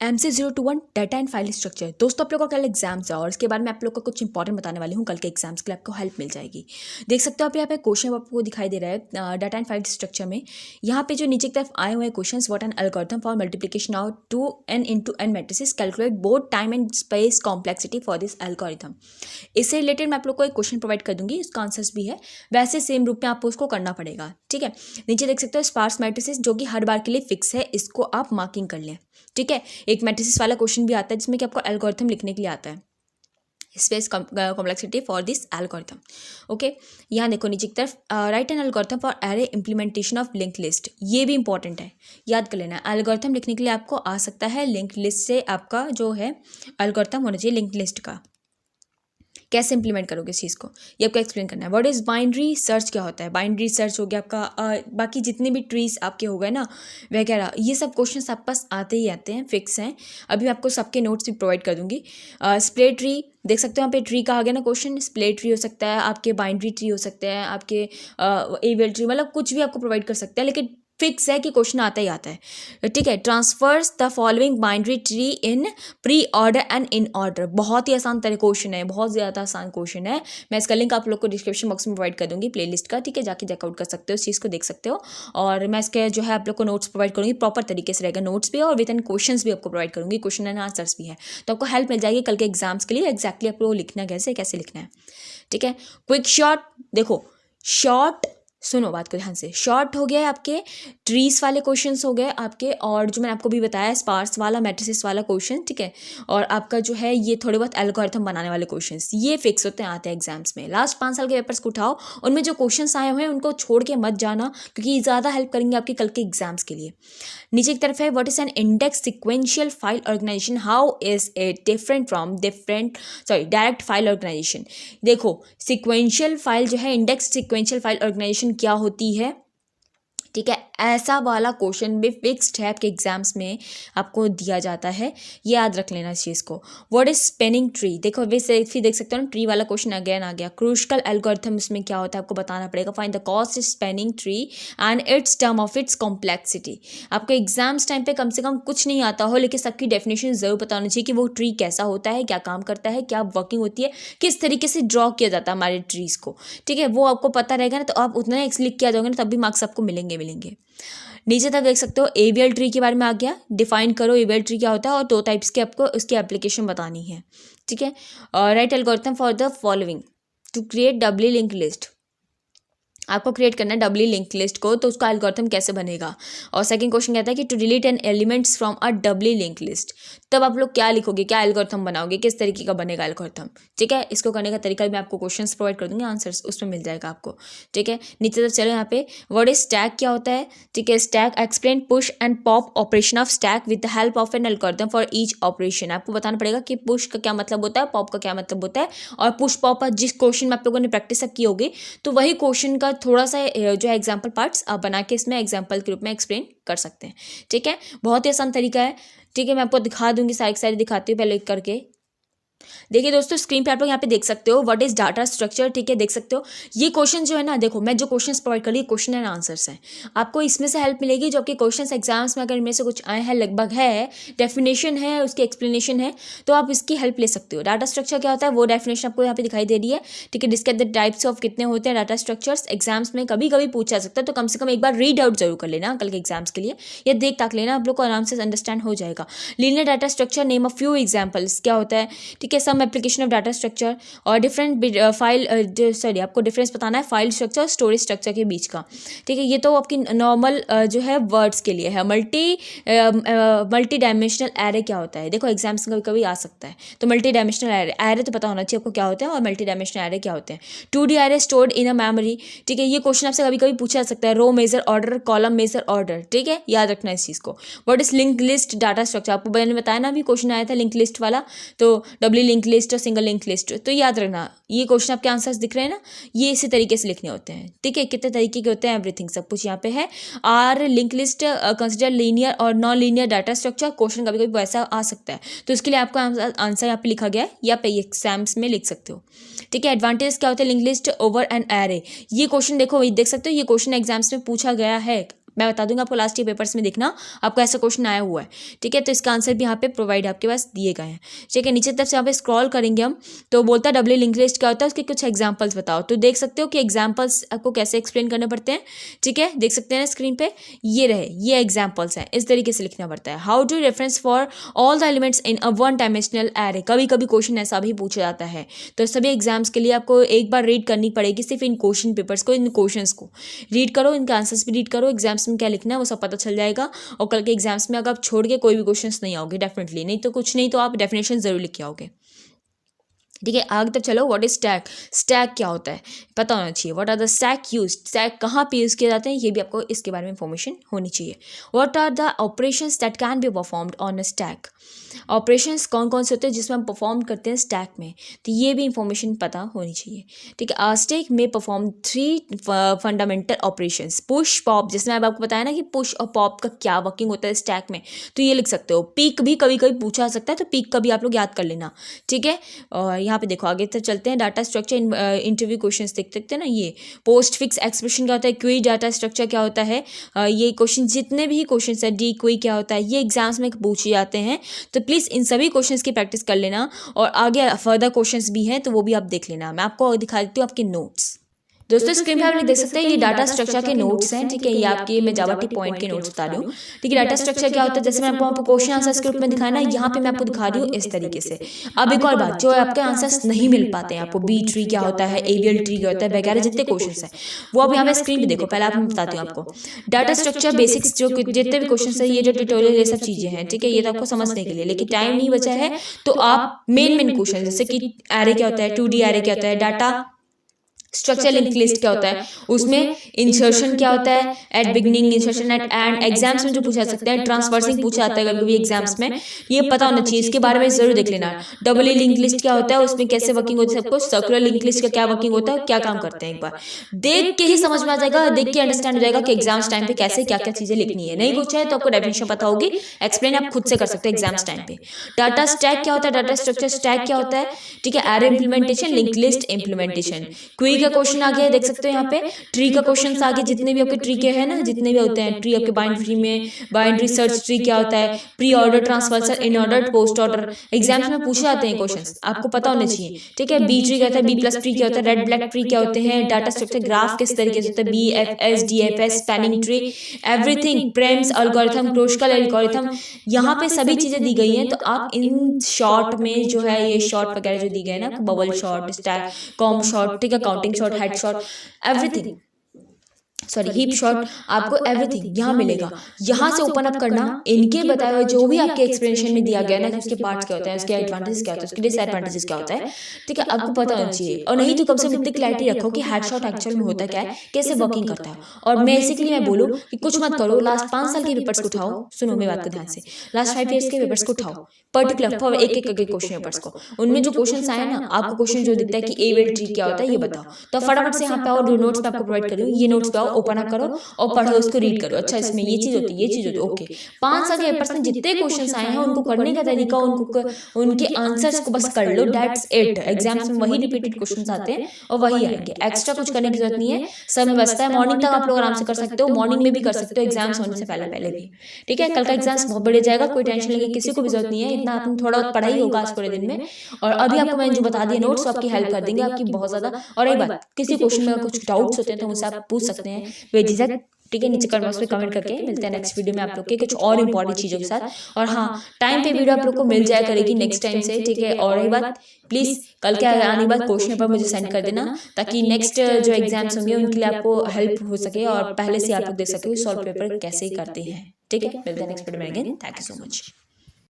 MC021 data and file structure. दोस्तों आप लोगों का कल एग्जाम्स है और इसके बारे में आप लोग को कुछ इंपॉर्टेंट बताने वाली हूँ। कल के एग्जाम्स के लिए आपको हेल्प मिल जाएगी। देख सकते हो आप यहाँ पे क्वेश्चन आपको दिखाई दे रहा है डाटा एंड फाइल स्ट्रक्चर में। यहाँ पे जो नीचे की तरफ आए हुए question, what an algorithm for multiplication of 2n into n matrices, calculate both time and space complexity for this algorithm. इससे रिलेटेड मैं आप लोग को एक क्वेश्चन प्रोवाइड कर दूंगी, इसका आंसर्स भी है, वैसे सेम रूप में आपको उसको करना पड़ेगा। ठीक है, नीचे देख सकते हो स्पार्स मैट्रिसेस जो कि हर बार के लिए फिक्स है, इसको आप मार्किंग कर लें। ठीक है, एक मैट्रिसेस वाला क्वेश्चन भी आता है जिसमें कि आपको एल्गोरिथम लिखने के लिए आता है, space complexity for this algorithm. Okay, यहाँ देखो नीचे की तरफ right an algorithm for array implementation of link list, ये भी इंपॉर्टेंट है, याद कर लेना। एल्गोरिथम लिखने के लिए आपको आ सकता है लिंक लिस्ट से, आपका जो है एल्गोरिथम होना चाहिए लिंक लिस्ट का। कैसे इंप्लीमेंट करोगे इस चीज़ को, ये आपको एक्सप्लेन करना है। व्हाट इज बाइनरी सर्च, क्या होता है बाइनरी सर्च, हो गया आपका बाकी जितने भी ट्रीज आपके हो गए ना वगैरह, ये सब क्वेश्चन आपके पास आते ही आते हैं, फिक्स हैं। अभी मैं आपको सबके नोट्स भी प्रोवाइड कर दूंगी। स्प्ले ट्री देख सकते हो, यहाँ पे ट्री का आ गया ना क्वेश्चन, स्प्ले ट्री हो सकता है, आपके बाइनरी ट्री हो सकते हैं, आपके एवियल ट्री, मतलब कुछ भी आपको प्रोवाइड कर सकते हैं, लेकिन फिक्स है कि क्वेश्चन आता ही आता है। ठीक है, transverse the following binary tree in pre order and in order, बहुत ही आसान तरह क्वेश्चन है, बहुत ज़्यादा आसान क्वेश्चन है। मैं इसका लिंक आप लोग को डिस्क्रिप्शन बॉक्स में प्रोवाइड कर दूंगी प्लेलिस्ट का। ठीक है, जाके चेकआउट कर सकते हो, इस चीज़ को देख सकते हो। और मैं इसके जो है आप लोग को नोट्स प्रोवाइड करूँगी, प्रॉपर तरीके से रहेगा नोट्स भी, और विद एन क्वेश्चन भी आपको प्रोवाइड करूँगी, क्वेश्चन एंड आंसर्स भी है, तो आपको हेल्प मिल जाएगी कल के एग्जाम्स के लिए एक्जैक्टली आपको लिखना कैसे लिखना है। ठीक है, क्विक शॉर्ट देखो, शॉर्ट सुनो बात को ध्यान से, शॉर्ट हो गया है आपके ट्रीज वाले क्वेश्चंस हो गए आपके, और जो मैंने आपको भी बताया स्पार्स वाला मैट्रिसेस वाला क्वेश्चन। ठीक है, और आपका जो है ये थोड़े बहुत एल्गोरिथम बनाने वाले क्वेश्चंस, ये फिक्स होते हैं, आते हैं एग्जाम्स में। लास्ट 5 साल के पेपर्स को उठाओ, उनमें जो क्वेश्चंस आए हुए हैं उनको छोड़ के मत जाना, क्योंकि ये ज़्यादा हेल्प करेंगे आपके कल के एग्जाम्स के लिए। नीचे की तरफ है what is an index sequential file organization, how is it different from direct file organization. देखो सिक्वेंशियल फाइल जो है, इंडेक्स सिक्वेंशियल फाइल ऑर्गेनाइजेशन क्या होती है। ठीक है, ऐसा वाला क्वेश्चन भी फिक्स्ड है आपके एग्जाम्स में, आपको दिया जाता है, ये याद रख लेना इस चीज़ को। व्हाट इज स्पेनिंग ट्री, देखो वैसे फिर देख सकते हो ना, ट्री वाला क्वेश्चन अगेन आ गया। क्रूशियल एल्गोरिथम इसमें क्या होता है आपको बताना पड़ेगा। Find the cost spanning tree and its term of its complexity. आपको एग्जाम्स टाइम पे कम से कम कुछ नहीं आता हो, लेकिन सबकी डेफिनेशन जरूर पता होनी चाहिए कि वो ट्री कैसा होता है, क्या काम करता है, क्या वर्किंग होती है, किस तरीके से ड्रॉ किया जाता है हमारे ट्रीज को। ठीक है, वो आपको पता रहेगा ना, तो आप उतना लिख किया जाओगे ना, तब भी मार्क्स आपको मिलेंगे। नीचे तक देख सकते हो एवियल ट्री के बारे में आ गया, डिफाइन करो एवियल ट्री क्या होता है, और 2 टाइप्स के आपको उसकी एप्लीकेशन बतानी है। ठीक है, write algorithm for the following to create doubly link list, आपको क्रिएट करना है डबली लिंक लिस्ट को, तो उसका एल्गोरिथम कैसे बनेगा। और सेकंड क्वेश्चन कहता है कि to delete N elements from a doubly link list, तब आप लोग क्या लिखोगे, क्या एल्गोरिथम बनाओगे, किस तरीके का बनेगा एल्गोरिथम। ठीक है, इसको करने का तरीका मैं आपको क्वेश्चंस प्रोवाइड कर दूंगी, आंसर्स उसमें मिल जाएगा आपको। ठीक है, नीचे तक चलो यहाँ पे व्हाट इज स्टैक क्या होता है। ठीक है, stack explain push and pop operation of stack with the help of an algorithm for each operation. आपको बताना पड़ेगा कि पुश का क्या मतलब होता है, पॉप का क्या मतलब होता है, और पुश पॉप जिस क्वेश्चन में आप लोगों ने प्रैक्टिस की होगी, तो वही क्वेश्चन का थोड़ा सा जो है एग्जाम्पल पार्ट्स आप बना के इसमें एग्जाम्पल के रूप में एक्सप्लेन कर सकते हैं। ठीक है, बहुत ही आसान तरीका है। ठीक है, मैं आपको दिखा दूंगी, सारी दिखाती हूँ पहले करके। देखिए दोस्तों, स्क्रीन पे आप लोग यहाँ पे देख सकते हो व्हाट इज डाटा स्ट्रक्चर। ठीक है, देख सकते हो ये क्वेश्चन जो है ना, देखो मैं जो क्वेश्चंस प्रोवाइड कर रही हूँ क्वेश्चन एंड आंसर्स हैं, आपको इसमें से हेल्प मिलेगी। जो आपके क्वेश्चंस एग्जाम्स में अगर इनमें से कुछ आए हैं, लगभग है, डेफिनेशन है, उसकी एक्सप्लेनेशन है, तो आप इसकी हेल्प ले सकते हो। डाटा स्ट्रक्चर क्या होता है वो डेफिनेशन आपको यहाँ पे दिखाई दे रही है। ठीक है, डिस्कस द टाइप्स ऑफ, कितने होते हैं डाटा स्ट्रक्चर्स, एग्जाम्स में कभी कभी पूछा सकता है, तो कम से कम एक बार रीड आउट जरूर कर लेना कल के एग्जाम्स के लिए, या देख ताक लेना, आप लोग को आराम से अंडरस्टैंड हो जाएगा। Linear data structure, name a few examples, क्या होता है। ठीक है, some application of data structure, और डिफरेंट फाइल आपको डिफरेंस बताना है फाइल स्ट्रक्चर और स्टोरेज स्ट्रक्चर के बीच का। ठीक है, ये तो आपकी नॉर्मल जो है वर्ड्स के लिए है। मल्टी डायमेंशनल एरे क्या होता है, देखो एग्जाम्स में कभी कभी आ सकता है, तो मल्टी डायमेंशनल एरे तो पता होना चाहिए आपको क्या होते हैं, और मल्टी डायमेंशनल एरे क्या होते हैं। 2D array stored in a memory. ठीक है, ये क्वेश्चन आपसे कभी कभी पूछा जा सकता है, row major order, column major order. ठीक है, याद रखना इस चीज़ को। What is link list data structure, आपको मैंने बताया ना, अभी क्वेश्चन आया था लिंक लिस्ट वाला, तो डबली लिंक लिस्ट और सिंगल लिंक लिस्ट, तो याद रखना ये क्वेश्चन आपके आंसर्स दिख रहे हैं ना, ये इसी तरीके से लिखने होते हैं। ठीक है, कितने तरीके के होते हैं, एवरीथिंग सब कुछ यहाँ पे है। Are link list consider linear और non linear data structure, question कभी कभी वैसा आ सकता है, तो इसके लिए आपको आंसर यहाँ पे लिखा गया है, या पे एग्जाम्स में लिख सकते हो। ठीक है, एडवांटेज क्या होता है link list over an array, ये क्वेश्चन देखो देख सकते हो, ये क्वेश्चन एग्जाम्स में पूछा गया है, मैं बता दूंगा आपको लास्ट ईयर पेपर्स में देखना आपको ऐसा क्वेश्चन आया हुआ है, ठीक है। तो इसका आंसर भी यहाँ पे प्रोवाइड आपके पास दिए गए हैं, ठीक है। नीचे तरफ से यहाँ पे स्क्रॉल करेंगे हम तो बोलता है डब्ल्यू लिंक लिस्ट क्या होता है, उसके कुछ एग्जाम्पल्स बताओ। तो देख सकते हो कि एग्जाम्पल्स आपको कैसे एक्सप्लेन करने पड़ते हैं, ठीक है। देख सकते हैं स्क्रीन पे ये रहे, ये एग्जाम्पल्स हैं, इस तरीके से लिखना पड़ता है। How to reference for all the elements in a one dimensional array. कभी कभी क्वेश्चन ऐसा भी पूछा जाता है, तो सभी एग्जाम्स के लिए आपको एक बार रीड करनी पड़ेगी सिर्फ इन क्वेश्चन पेपर्स को, इन क्वेश्चंस को रीड करो, इनके आंसर्स भी रीड करो, एग्जाम्स में क्या लिखना है वो सब पता चल जाएगा। और कल के एग्जाम्स में अगर आप छोड़ के कोई भी क्वेश्चंस नहीं आओगे डेफिनेटली, नहीं तो कुछ नहीं तो आप डेफिनेशन जरूर लिख के आओगे, ठीक है। आगे तक चलो। व्हाट इज स्टैक, स्टैक क्या होता है पता होना चाहिए। What are the stack use, stack कहाँ पे यूज किए जाते हैं ये भी आपको इसके बारे में इंफॉर्मेशन होनी चाहिए। What are the operations that can be performed on a stack, operations कौन कौन से होते हैं जिसमें हम परफॉर्म करते हैं स्टैक में, तो ये भी इंफॉर्मेशन पता होनी चाहिए, ठीक है। स्टैक में perform 3 fundamental operations, push pop, जिसमें अब आपको बताया ना कि पुश और पॉप का क्या वर्किंग होता है स्टैक में, तो ये लिख सकते हो। पीक भी कभी कभी पूछा जा सकता है, तो पीक का भी आप लोग याद कर लेना, ठीक है। और यहाँ पे देखो आगे तक चलते हैं। डाटा स्ट्रक्चर इंटरव्यू क्वेश्चन देख सकते हैं ना, ये पोस्ट फिक्स एक्सप्रेशन क्या होता है, क्वी डाटा स्ट्रक्चर क्या होता है, ये क्वेश्चन जितने भी क्वेश्चन है, डी क्वी क्या होता है, ये एग्जाम्स में पूछे जाते हैं। तो प्लीज़ इन सभी क्वेश्चंस की प्रैक्टिस कर लेना, और आगे फर्दर क्वेश्चंस भी हैं तो वो भी आप देख लेना। मैं आपको दिखा देती हूँ आपके नोट्स। दोस्तों स्क्रीन पे आप लोग देख सकते हैं ये डाटा स्ट्रक्चर के नोट्स हैं, ठीक है। ये आपके मैं जावा टी पॉइंट के नोट्स बता रही हूँ, ठीक है। डाटा स्ट्रक्चर क्या होता है, जैसे मैं आपको क्वेश्चन आंसर स्क्रिप्ट में दिखाया ना, यहाँ पे मैं आपको दिखा रही हूँ इस तरीके से। अब एक और बात, जो आपके आंसर्स नहीं मिल पाते हैं आपको, बी ट्री क्या होता है, एवियल ट्री क्या होता है वगैरह जितने क्वेश्चन हैं वो आप यहाँ पे स्क्रीन पे देखो। पहले आप मैं बताती हूँ आपको डाटा स्ट्रक्चर बेसिक्स, जो जितने भी क्वेश्चन है, ये जो ट्यूटोरियल ये सब चीजें हैं, ठीक है। ये तो आपको समझने के लिए, लेकिन टाइम नहीं बचा है तो आप मेन क्वेश्चन जैसे कि एरे क्या होता है, 2D एरे क्या होता है, डाटा स्ट्रक्चर लिंक लिस्ट क्या होता है, उसमें इंसर्शन क्या होता है, at beginning, insertion at end, exams में जो पूछा सकते हैं, ट्रांसवर्सिंग पूछा जाता है कभी कभी एग्जाम्स में, ये पता होना चाहिए, इसके बारे में जरूर देख लेना। डबल लिंक लिस्ट क्या होता है, उसमें कैसे वर्किंग होती है सबको, सर्कुलर लिंक लिस्ट का क्या वर्किंग होता है, क्या काम करते हैं, एक बार देख के ही समझ में आ जाएगा, देख के अंडरस्टैंड हो जाएगा कि एग्जाम्स टाइम पे कैसे क्या क्या चीजें लिखनी है। नहीं पूछा है तो आपको डेफिनेशन पता होगी, एक्सप्लेन आप खुद से कर सकते हैं एग्जाम्स टाइम पे। डाटा स्टैक क्या होता है, डाटा स्ट्रक्चर स्टैक क्या होता है, ठीक है। Array implementation, link list implementation, क्वी का क्वेश्चन आ गया, देख सकते हो यहाँ पे। ट्री का क्वेश्चन आगे, जितने भी आपके ट्री के हैं ना, जितने भी होते हैं ट्री आपके बाइनरी में, बाइनरी सर्च ट्री क्या होता है, pre order, transfer, in order, post order, exams में पूछे जाते हैं क्वेश्चंस, आपको पता होना चाहिए, ठीक है। बी ट्री क्या होता है, बी प्लस ट्री क्या होता है, रेड ब्लैक ट्री क्या होते हैं, डाटा स्ट्रक्चर ग्राफ किस तरीके से होता है, B F S D F S, spanning tree, everything, Prim's algorithm, Kruskal algorithm, यहाँ पे सभी चीजें दी गई हैं। तो आप इन शॉर्ट में जो है ये शॉर्ट वगैरह जो दी गए ना, bubble short, stack, com short, ठीक है, counting short, head short, everything, sorry heap shot, आपको एवरीथिंग यहाँ मिलेगा। यहाँ से ओपन अप करना, इनके बताए हुए जो भी आपके एक्सप्लेनेशन में दिया गया ना कि उसके पार्ट्स क्या होते हैं, उसके एडवांटेजेस क्या होते हैं, उसके डिसएडवांटेजेस क्या होता है, ठीक है, आपको पता होना चाहिए। और नहीं तो कम से कम इतनी क्लैरिटी रखो कि हेडशॉट एक्चुअल में होता क्या है, कैसे वर्किंग करता है। और बेसिकली मैं बोलूँ कि कुछ मत करो, लास्ट 5 साल के पेपर्स को उठाओ, सुनो मेरी बात को ध्यान से, लास्ट 5 ईयर्स के पेपर्स को उठाओ पर्टिकुलर फॉर एक एक क्वेश्चन पेपर्स को, उनमें जो क्वेश्चन आए ना, आपको क्वेश्चन जो दिखता है कि एवियल ट्री क्या होता है ये बताओ, तो फटाफट से यहाँ पे आओ, जो नोट्स में आपको प्रोवाइड करूँ ये नोट्स पे आओ, ओपन अप करो और पढ़ो, उसको रीड करो। अच्छा इसमें ये चीज होती है, ये चीज होती है, ओके। 5 साल के पेपर्स में जितने क्वेश्चंस आए हैं उनको करने का तरीका, उनको उनके आंसर्स को बस कर लो, दैट्स इट। एग्जाम्स में वही रिपीटेड क्वेश्चंस आते हैं और वही आएंगे, एक्स्ट्रा कुछ करने की जरूरत नहीं है, समय बचता है। मॉर्निंग तक आप लोग आराम से कर सकते हो, मॉर्निंग में भी कर सकते हो एग्जाम्स होने से पहले पहले भी, ठीक है। कल का एग्जाम्स बहुत बढ़िया जाएगा, कोई टेंशन लेके किसी को भी जरूरत नहीं है, इतना आपने थोड़ा बहुत पढ़ाई होगा आज पूरे दिन में। और अभी आपको मैंने जो बता दिया नोट्स आपकी हेल्प कर देंगे आपकी बहुत ज्यादा। और एक बात, किसी क्वेश्चन में कुछ डाउट्स होते हैं तो मुझसे आप पूछ सकते हैं बेझिझक, ठीक है। नीचे कमेंट बॉक्स में कमेंट करके मिलते हैं नेक्स्ट वीडियो में आप लोग के कुछ और इंपॉर्टेंट चीजों के साथ। और हाँ, टाइम पे वीडियो आप लोग को मिल जाया करेगी नेक्स्ट टाइम से, ठीक है। और एक बात, प्लीज कल के आने के बाद क्वेश्चन पेपर मुझे सेंड कर देना, ताकि नेक्स्ट जो एग्जाम्स होंगे उनके लिए आपको हेल्प हो सके और पहले से आप लोग देख सके सॉल्व पेपर कैसे करते हैं, ठीक है। मिलते हैं नेक्स्ट वीडियो में again, thank you so much.